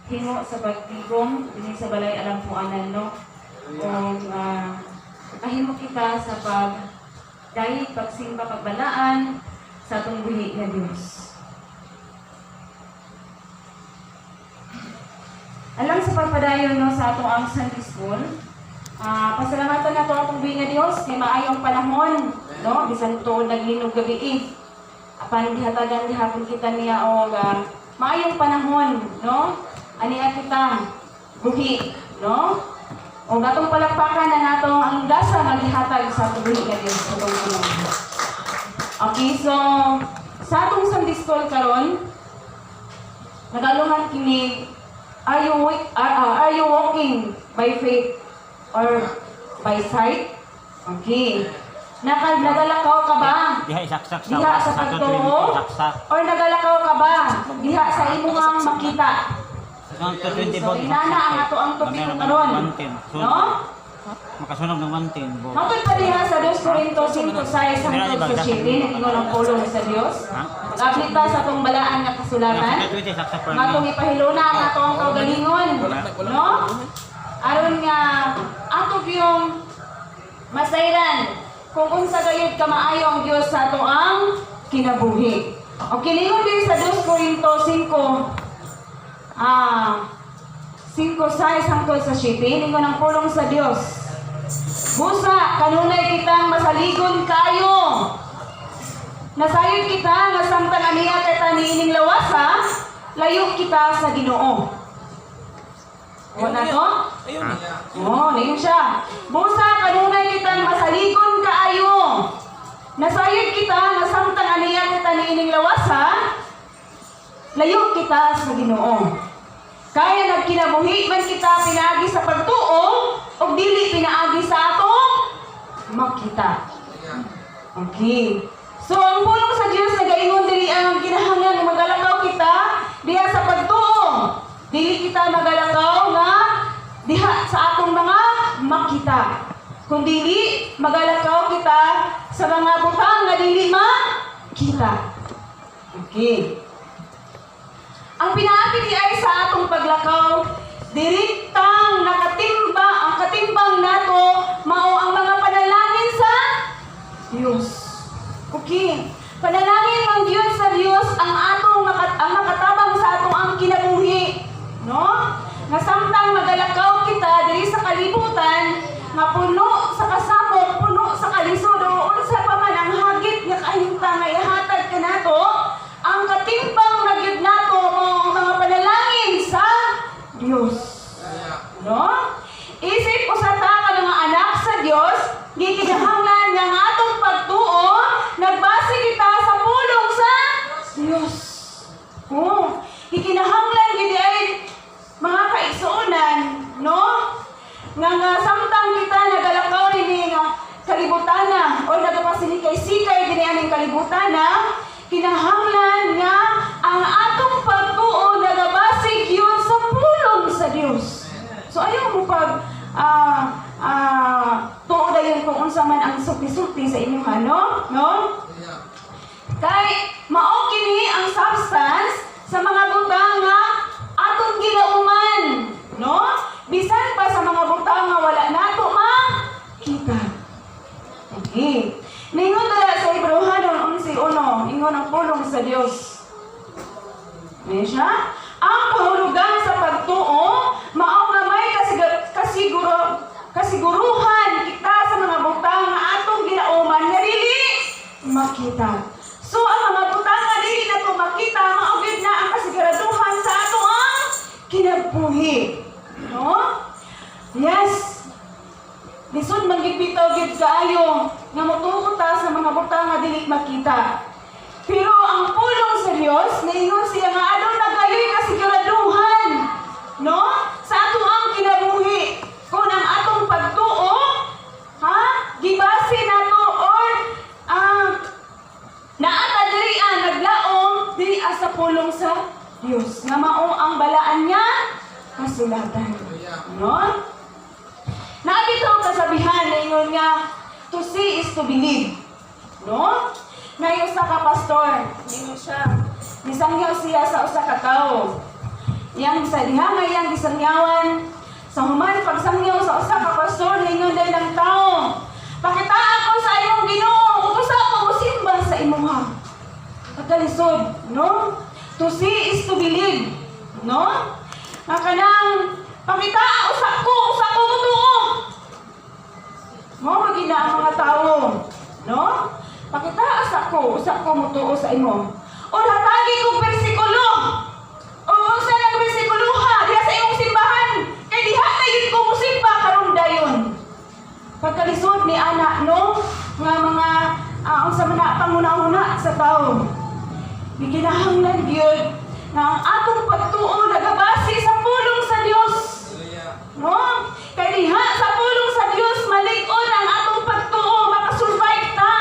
himo sa pagtigom dinhi sa balay alampuanan no. Kung kahimo kita sa dahil pagsimba pagbalaan sa atong buhi nga Dios. Alang sa pagpadayon no sa atong ang Sunday School, pasalamatan nato atong buhi nga Dios kay maayong panahon no bisan tuod naglinog gabi. Apan gihatagan gihapon kita niya og maayong panahon no. Aniya kita buhi no. O gatong palakpakan na nato ang dasa nga gihatag sa atong buhi nga Dios sa tungkol. Okay, so sa atong Sunday School karon nagaluhan kini are you walking by faith or by sight? Okay. Nagalakaw ka ba? Diha isaksak Diha sa pagtuo? Or nagalakaw ka ba? Diha sa imong makita? So, inana ang ato ang topik karon. No? Makasunog ng 110. Matod pa diha sa 2 Corinto 5:6 hangtod sa 7 ingon ang pulong sa Dios. Mag-aplita sa atong balaan nga kasulatan. Matong ipahiluna ang ato ang kaugalingon. No? Aron nga ato yung masayran kung unsa gayud ka maayo ang Dios sa ato ang kinabuhi. O kiningon din sa 2 Corinto 5:6 hangtod sa 7 ingon ang pulong sa Dios. Busa kanunay kitang masaligon kayo. Nasayod kita nga samtang aniya kita niining lawasa, layo kita sa Ginoo. Wala to? Ayun siya. Busa kanunay kitang masaligon kaayo. Nasayod kita nga samtang aniya kita niining lawasa, layo kita sa Ginoo. Kaya nagkinabuhi man kita pinaagi sa pagtuo o dili pinaagi sa ato makita. Okay. So ang pulong sa Dios nagaingon diri ang kinahanglan magalakaw kita diha sa pagtuo. Dili kita magalakaw nga diha sa atong mga makita. Kundi magalakaw kita sa mga butang nga dili makita. Okay. Ang pinaagi di ay sa atong paglakaw, direktang ang katimbang nato mao ang mga panalangin sa Dios. Okay. Panalangin ng Dios sa Dios ang makatabang sa atong ang kinabuhi, no? Nga samtang magalakaw kita diri sa kalibutan, nga puno sa kasabot, puno sa kalisod o unsa pa man ang hagit nga kahimtang nga ihatag kanato, ang katimbang na gyud nato ang mga panalangin sa Dios. No? Isip ko sa taka ng mga anak sa Dios, gikinahanglan nga ang atong pagtuo, nagbase kita sa pulong sa Dios. Gikinahanglan gid ay mga kaigsuonan, no? Nga samtang kita nagalakaw ini nga kalibutana o nagapasilikay-sikay dinhi aning kalibutana, kinahanglan nga ang atong pagtuo nagabase yun sa pulong sa Dios. So ayaw mo pag tuo dayon kung unsa man ang sulti-sulti sa inyong no? Kay mao kini ang substance sa mga butang nga atong gilauman, no? Bisan pa sa mga butang nga wala nato makita. Okay. Ningon dala sa Hebrehanon 11:1, ingon ang pulong sa Dios. Mesya? Ang kahulugan sa pagtuo, mao nga may kasiguruhan kita sa mga butang nga atong ginauman nga dili makita. So ang mga butang nga dili nato makita, mao gid na ang kasiguraduhan sa ato ang kinabuhi. No? Yes. Lisod manggipitaw gid kaayo nga motuo ta sa mga butang nga dili makita. Pero ang pulong sa Dios naingon siya nga adun nagayoy kasiguraduhan, no? Sa ato ang kinabuhi. Kung ang atong pagtuo, gibase nato or naata diri naglaom diri sa pulong sa Dios. Nga mao ang balaan niya kasulatan. No? Nabitaw kasabihan na ingon nga, to see is to believe. No? Ngayon sa kapastor, ingon siya, nisangyaw siya sa usa ka tawo. Yang sa diha nga iyang gisangyawan sa human pagsangyaw sa usa ka pastor ningon day ng tao. Pakita ako sa imong Ginoo, utusa ako mosimba sa imuha. Pagkalisod, no? To see is to believe, no? Nga kanang pakita usa ko mutuo. Mo magina ang mga tao, no? Pakita usa ko mutuo sa imo. O hatagi kong bersikulo. O unsa nang bersikuluha diha sa imong simbahan. Kay diha na yun ko musimba karon dayon. Pagkalisod ni anak, no? Nga mga unsa man na panguna-una sa tao. Gikinahanglan gyud na ang atong pagtuo nagabase sa pulong sa Dios. No? Kay diha sa pulong sa Dios malig-on ang atong pagtuo, makasurvive ta.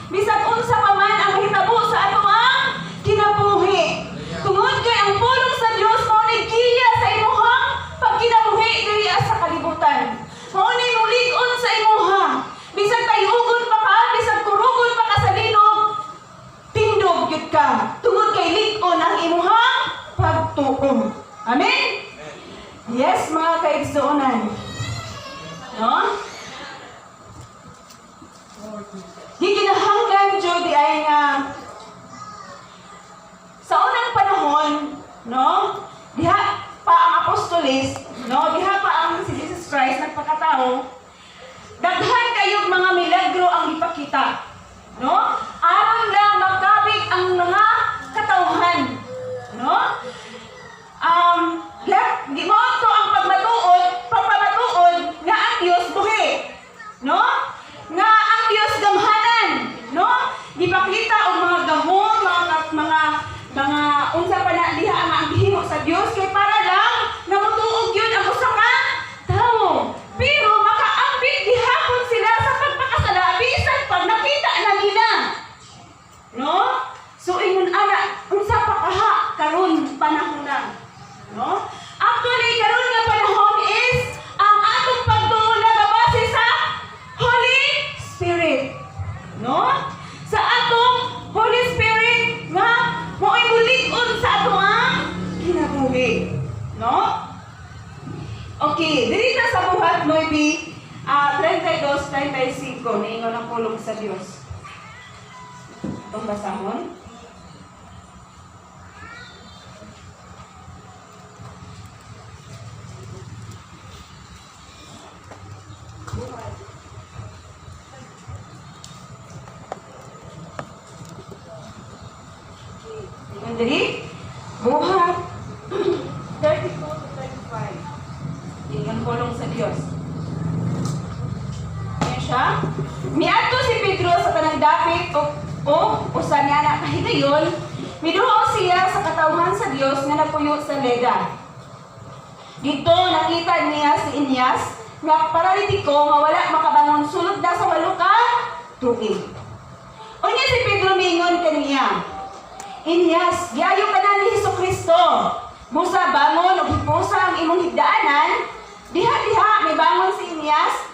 Bisag unsa pa man ang hitabo sa ato ang kinabuhi. Tungod kay ang pulong sa Dios mao ni giya sa imuhang pagkinabuhi diri sa kalibutan. Mao ni mulig-on sa imuha. Bisag tayugon pa ka, bisag turugon pa ka sa linog, tindog gyud ka. Tungod kay lig-on ang imuhang pagtuo. Amen? Yes, mga kaigsuonan. No? Gikinahanglan jud di ay nga sa unang panahon, no? Diha pa ang apostolis, no? Diha pa ang si Jesus Christ nagpakatao. Daghan kayong mga milagro ang ipakita, no? Aron lang makabig ang mga katawhan, no? Di mo to ang pagpamatuod nga ang Dios buhi, no? Nga ang Dios gamhanan, no? Gipakita og mga gahom, mga unsa pa na diha ang gihimo sa Dios kay para lang namutuog yun ang usa ka tawo. Pero makaambit gihapon sila sa pagpakasala bisan pag nakita na nila, no? So ingon ana unsa pa kaha karon panahon na, no? Actually karon nga panahon is ang atong pagtuo nagabase sa Holy Spirit, no? Sa atong Holy Spirit nga mo'y mulig-on sa ato ang kinabuhi, no? Okay, diri na sa buhat 9, 32-35 niingon ang pulong sa Dios. Itong basahon. Diri, buhat 32-35. Yung kulong sa Diyos. Yan siya. Miadto si Pedro sa tanang dapit o usa niya na kahigayon, miduo siya sa katawhan sa Diyos nga nagpuyo sa Leda. Dito nakita niya si Inias nga paralitiko nga wala makabangon sulod na sa 8 ka tuig. Unya si Pedro mingon kaniya, Inias, giayo ka na ni Jesucristo. Musa bangon o hipusa ang imong higdaanan. Diha, may bangon si Inias.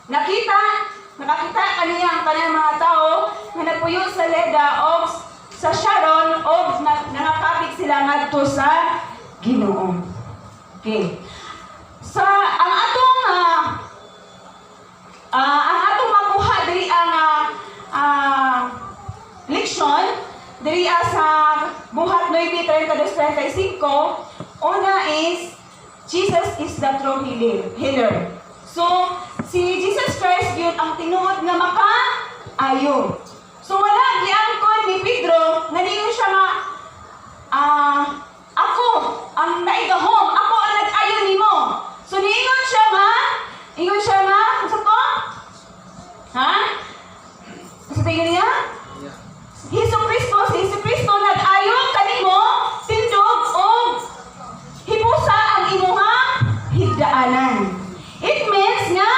Nakakita kaniya ang kanyang mga tao na nagpuyo sa Leda o sa Sharon o nangakapit sila ngadto sa Ginoo. Okay. Ang atong makuha diri ang leksyon diri sa buhat 9:32-35. Una is Jesus is the true healer. So si Jesus Christ yun ang tinuod nga makaayo. So wala giangkon ni Pedro nga niyo siya nga ako ang naigahom, ako ang nag-ayo nimo. So niingon siya nga unsa to? Ha? Sa tingin niya? Si Jesu Kristo nag-ayo kanimo tindog o hipusa ang imong higdaanan. It means nga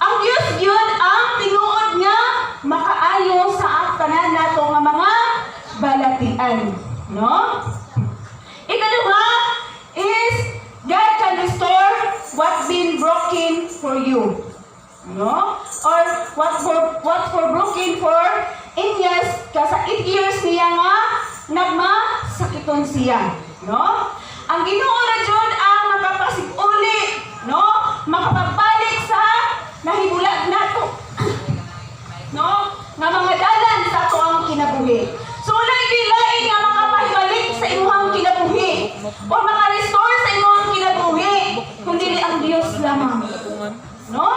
ang Dios gyud ang tinuod nga makaayo sa tanan nato nga mga balatian, no? Ikaduha is God can restore what's been broken for you. No? Or what for broken for Inias, kasi 8 years niya nga protekton siya, no? Ang Ginoo ra jud ang makapasig-uli, no? Makapagbalik sa nahimulat nato. No? Nga mga dalan sa ato ang kinabuhi. So walay lain nga makapahibalik sa imong kinabuhi o maka-restore sa imong kinabuhi kundi ang Dios lamang. No?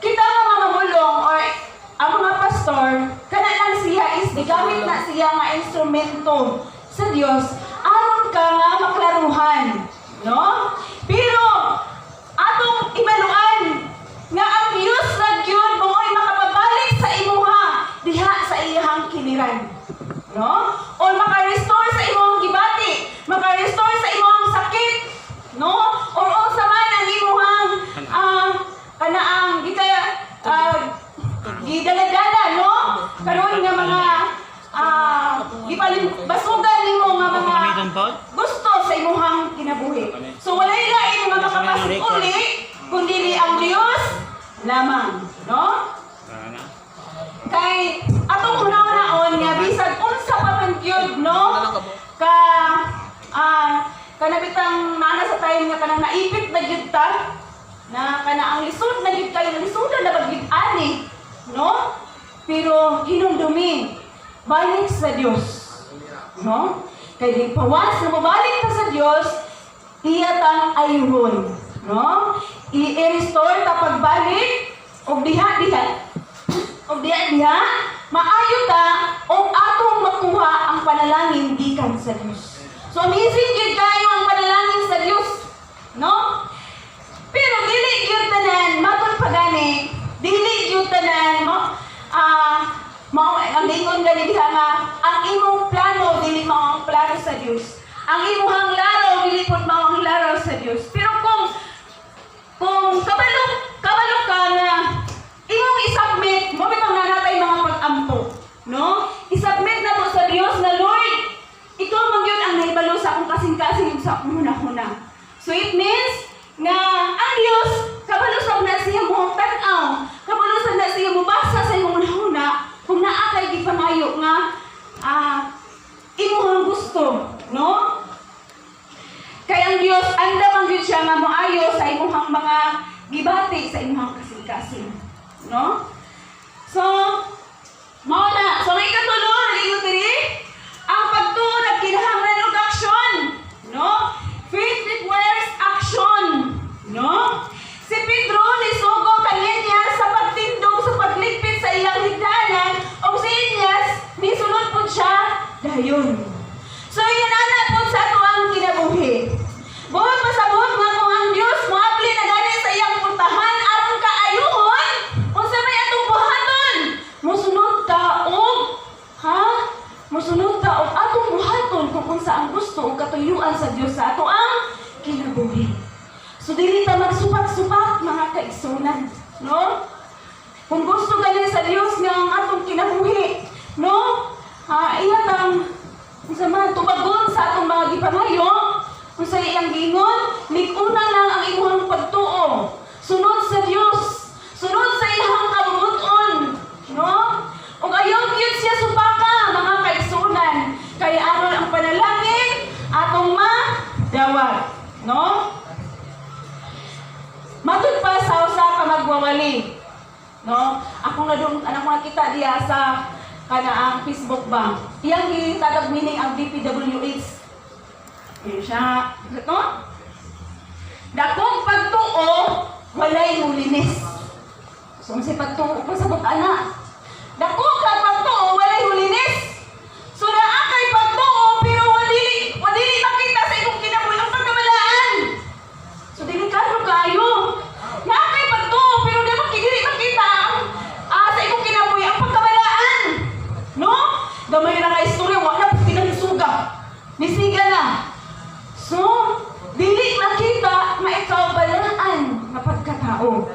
Kita mga mamulong or ang mga pastor, kana lang siya is gigamit na siya nga instrumento sa Dios aron ka nga maklaruhan, no? Pero atong ibaluan nga ang Dios ra gyud mo'y makapabalik sa imuha diha sa iyang kiliran, no? O maka-restore sa imong gibati, maka-restore sa imong sakit, no? Or unsa man ang imong kanaang gidala-dala, no? Karon nga mga basugan nimo nga mga gusto sa imong kinabuhi. So walay lain nga makapasig uli kundi ang Dios lamang, no? Kay atong hunaon nga bisag unsa pa man gyud, no? Kanabitang nana sa time nga kanang naipit na gyud ta na kana ang lisod na gyud kayo lisodan na bagid ani, no? Pero hinumdumi balik sa Dios, no? Kay di pawas na mabalik ta sa Dios, iya tang ayuhon, no? I-restore ta pagbalik og diha-diha. Og diha-diha maayo ta og atong makuha ang panalangin gikan sa Dios. So amazing gyud kayo ang panalangin sa Dios, no? Pero dili gyud tanan matod pagani, dili gyud tanan mao ang ingon gani diha nga ang imong plano dili mao ang plano sa Dios. Ang imong laraw dili pud mao ang laraw sa Dios. Pero kung kabalo ka na imong isubmit mo bitong nanatay mga pag-ampo, no? Isubmit na to sa Dios na Lord, ikaw man gyud ang nahibalo sa akong kasing-kasing sa akong hunahuna. So it means nga ang Dios kabalo sa na siya mo tan-aw, kabalo sa na siya mo basa sa imong hunahuna kung naa kay gipangayo nga imong gusto, no? Kay ang Dios anda man gyud siya nga moayo sa imong mga gibati sa imong kasing-kasing, no? So mao na, so may katulo ligo diri ang pagtuo nagkinahanglan og aksyon, no? Faith requires action, no? Si Pedro nisugo kaniya sa pagtindog sa pagligpit sa iyang higdanan o si Inyas nisulod pud siya dayon. So yan ana pud sa ato ang kinabuhi. Buhat pasabot nga kung ang Dios moabli na gani sa iyang puntahan aron kaayuhon unsa may atong buhaton. Mosunod ka og atong buhaton kung unsa ang gusto ug katuyuan sa Dios sa ato ang kinabuhi. So dili ta magsupat-supat mga kaigsunan, no? Kung gusto gani sa Dios nga ang atong kinabuhi, no? Iya tang unsa man tubagon sa atong mga gipangayo, unsa iyang gingon, lig-una lang ang imong pagtuo. Sunod sa Dios, sunod sa iyang kabubuton, no? Ug ayaw gyud siya supaka mga kaigsunan, kay aron ang panalangin atong madawat, no? Matud pa sa usa ka magwawali, no? Ako na doon anak mga kita diya sa kanaang Facebook ba. Iyang gitagag meaning ang DPWH. Yun siya, no? Dakong pagtuo walay hulinis. So si pagtuo pa sa ana. Dakong pagtuo walay hulinis. So naa kay pagtuo pero wadili makita sa imong kinabuhi ang pagkamalaan. So delikado kayo. Naa kay pagtuo pero dili makita sa imong kinabuhi ang pagkamalaan. No? Gamay na nga istorya wala pinagsuga. Nisiga na. So dili makita nga ikaw balaan nga pagkatao.